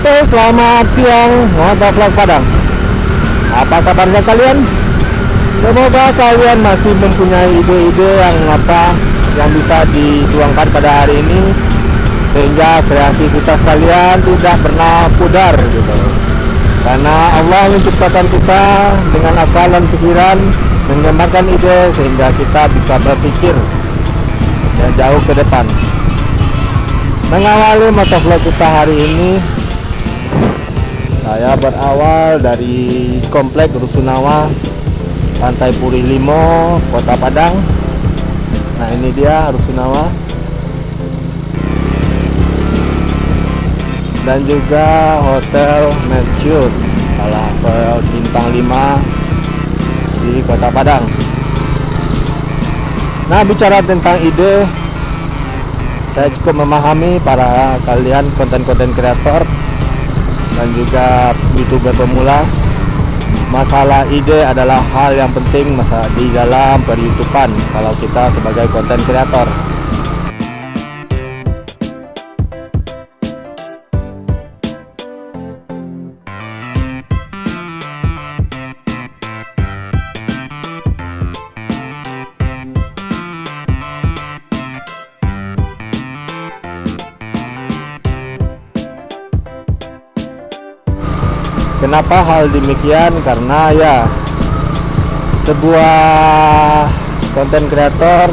Oke, selamat siang, Motovlog Padang. Apa kabarnya kalian? Semoga kalian masih mempunyai ide-ide yang bisa dituangkan pada hari ini, sehingga kreativitas kalian tidak pernah pudar gitu. Karena Allah menciptakan kita dengan akal dan pikiran, mengembangkan ide sehingga kita bisa berpikir jauh ke depan. Mengawali motovlog kita hari ini, saya berawal dari Komplek Rusunawa, Pantai Puri Limo, Kota Padang. Nah, ini dia Rusunawa. Dan juga Hotel Mercure, salah hotel bintang 5 di Kota Padang. Nah, bicara tentang ide, saya cukup memahami para kalian konten-konten kreator dan juga YouTuber pemula. Masalah ide adalah hal yang penting di dalam per-YouTubean kalau kita sebagai konten kreator. Kenapa hal demikian? Karena ya, sebuah konten kreator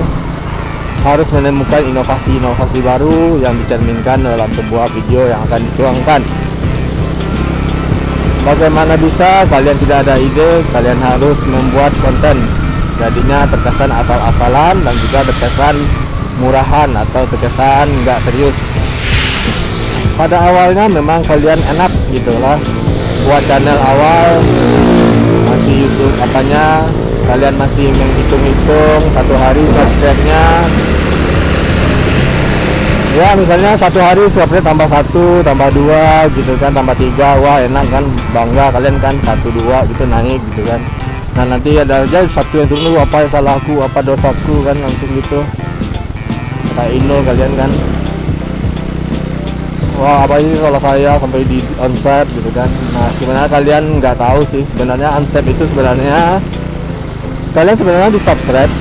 harus menemukan inovasi-inovasi baru yang dicerminkan dalam sebuah video yang akan dituangkan. Bagaimana bisa kalian tidak ada ide, kalian harus membuat konten, jadinya terkesan asal-asalan dan juga terkesan murahan atau terkesan nggak serius. Pada awalnya memang kalian enak gitulah buat channel awal, masih YouTube kalian masih menghitung-hitung satu hari subscribe-nya. Ya, misalnya satu hari subscribe tambah 1, tambah 2 gitu kan, tambah 3, wah enak kan, bangga kalian kan, 1, 2 gitu naik gitu kan. Nah, nanti ada aja satu yang tunggu, apa yang salahku, apa dosaku kan, langsung gitu kayak Indo kalian kan, wah apa ini kalau saya sampai di unsub gitu kan. Nah, sebenarnya kalian nggak tahu sih, sebenarnya unsub itu sebenarnya kalian sebenarnya di subscribe,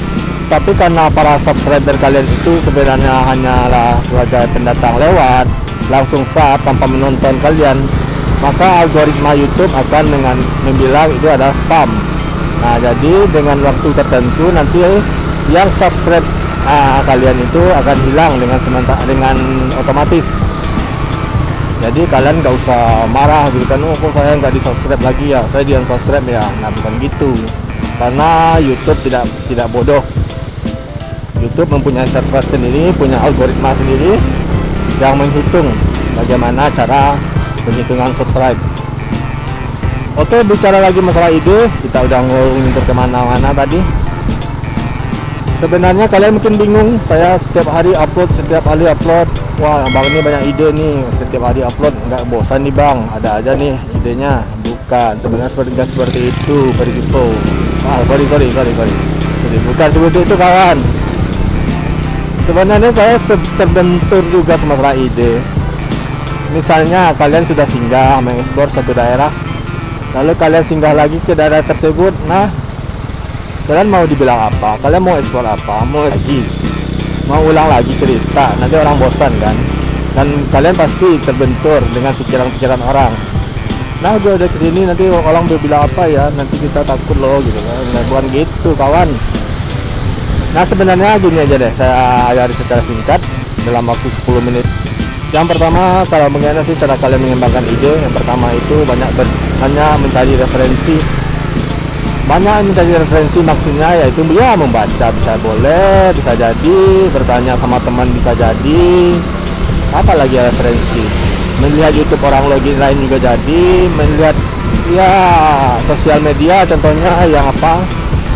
tapi karena para subscriber kalian itu sebenarnya hanyalah sebagai pendatang lewat, langsung sub tanpa menonton kalian, maka algoritma YouTube akan membilang itu adalah spam. Nah, jadi dengan waktu tertentu nanti yang subscribe kalian itu akan hilang dengan otomatis. Jadi kalian nggak usah marah gitu kan, oh kok saya nggak di subscribe lagi ya, saya di unsubscribe ya. Nah, bukan gitu, karena YouTube tidak bodoh. YouTube mempunyai server sendiri, punya algoritma sendiri yang menghitung bagaimana cara penghitungan subscribe. Oke, bicara lagi masalah ide, kita udah ngomongin kemana-mana tadi. Sebenarnya kalian mungkin bingung, saya setiap hari upload, wah bang ini banyak ide nih, setiap hari upload nggak bosan nih bang, ada aja nih idenya. Bukan, sebenarnya seperti itu, sorry, bukan seperti itu kawan. Sebenarnya saya terbentur juga masalah ide. Misalnya kalian sudah singgah mengeksplor satu daerah, lalu kalian singgah lagi ke daerah tersebut. Nah, kalian mau dibilang apa? Kalian mau eksplor apa? Mau ulang lagi cerita, nanti orang bosan kan? Dan kalian pasti terbentur dengan pikiran-pikiran orang. Nah, gue udah kesini, nanti orang bilang apa ya? Nanti kita takut loh gitu kan? Nah, bukan gitu kawan. Nah, sebenarnya gini aja deh, saya ajari secara singkat dalam waktu 10 menit. Yang pertama, kalau bagaimana sih cara kalian mengembangkan ide? Yang pertama itu hanya mencari referensi. Maksudnya yaitu ya membaca bisa boleh, bisa jadi, bertanya sama teman bisa jadi, apalagi referensi, melihat YouTube orang login lain juga jadi, melihat ya sosial media contohnya yang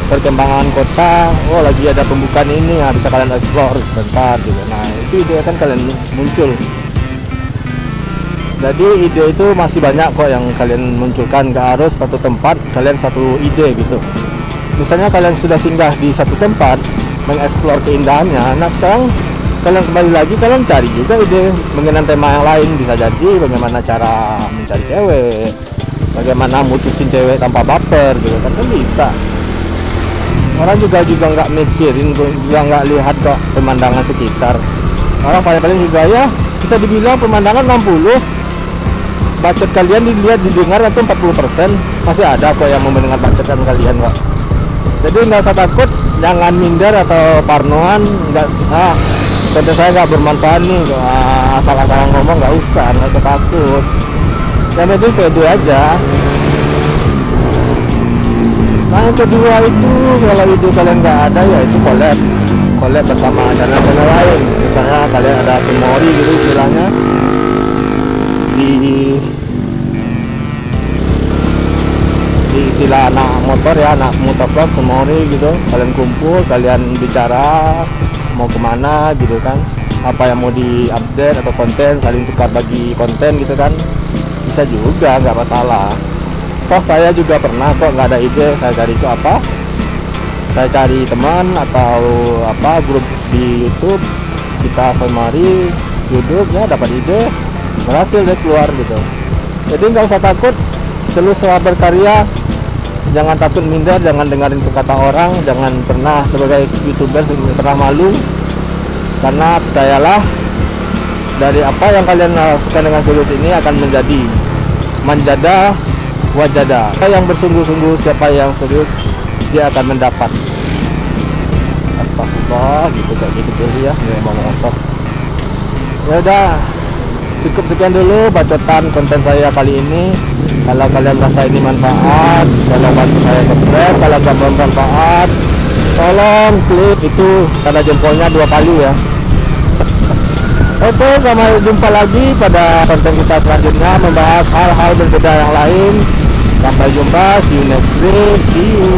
perkembangan kota, oh lagi ada pembukaan ini, bisa kalian explore sebentar gitu. Nah, itu ide kan kalian muncul. Jadi ide itu masih banyak kok yang kalian munculkan, gak harus satu tempat kalian satu ide gitu. Misalnya kalian sudah singgah di satu tempat, mengeksplor keindahannya, nah sekarang kalian kembali lagi, kalian cari juga ide mengenai tema yang lain. Bisa jadi bagaimana cara mencari cewek, bagaimana mutusin cewek tanpa baper gitu kan bisa. Orang juga nggak mikirin, juga nggak lihat kok pemandangan sekitar. Orang paling juga ya bisa dibilang pemandangan 60, bacot kalian dilihat didengar itu 40%, masih ada kok yang mau mendengar bacotan kalian kok. Jadi nggak usah takut, jangan minder atau parnoan, nggak konten saya nggak bermanfaat nih, asal-asalan ngomong nggak usah takut. Yang penting pede aja. Nah yang kedua itu, kalau ide kalian nggak ada ya itu collab bersama channel lain. Misalnya kalian ada Sumori gitu istilahnya di istilah anak motor ya, anak motovlog Sumori gitu. Kalian kumpul, kalian bicara mau kemana gitu kan, apa yang mau diupdate atau konten, saling tukar bagi konten gitu kan, bisa juga, nggak masalah. Toh saya juga pernah kok nggak ada ide, saya cari itu apa, saya cari teman atau apa grup di YouTube, kita Sumori YouTube ya, dapat ide, berhasil deh keluar gitu. Jadi nggak usah takut, terus selalu berkarya, jangan takut minder, jangan dengerin kata orang, jangan pernah sebagai YouTuber pernah malu, karena percayalah dari apa yang kalian lakukan dengan serius ini akan menjadi manjada wajada. Yang bersungguh-sungguh, siapa yang serius dia akan mendapat. Astagfirullah gitu, kayak gitu dulu ya, memang motor. Ya udah, cukup sekian dulu bacotan konten saya kali ini. Kalau kalian merasa ini manfaat, tolong bantu saya subscribe. Kalau nggak bermanfaat, tolong klik itu tanda jempolnya 2 kali ya. Oke, sampai jumpa lagi pada konten kita selanjutnya, membahas hal-hal berbeda yang lain. Sampai jumpa, see you next week, see you.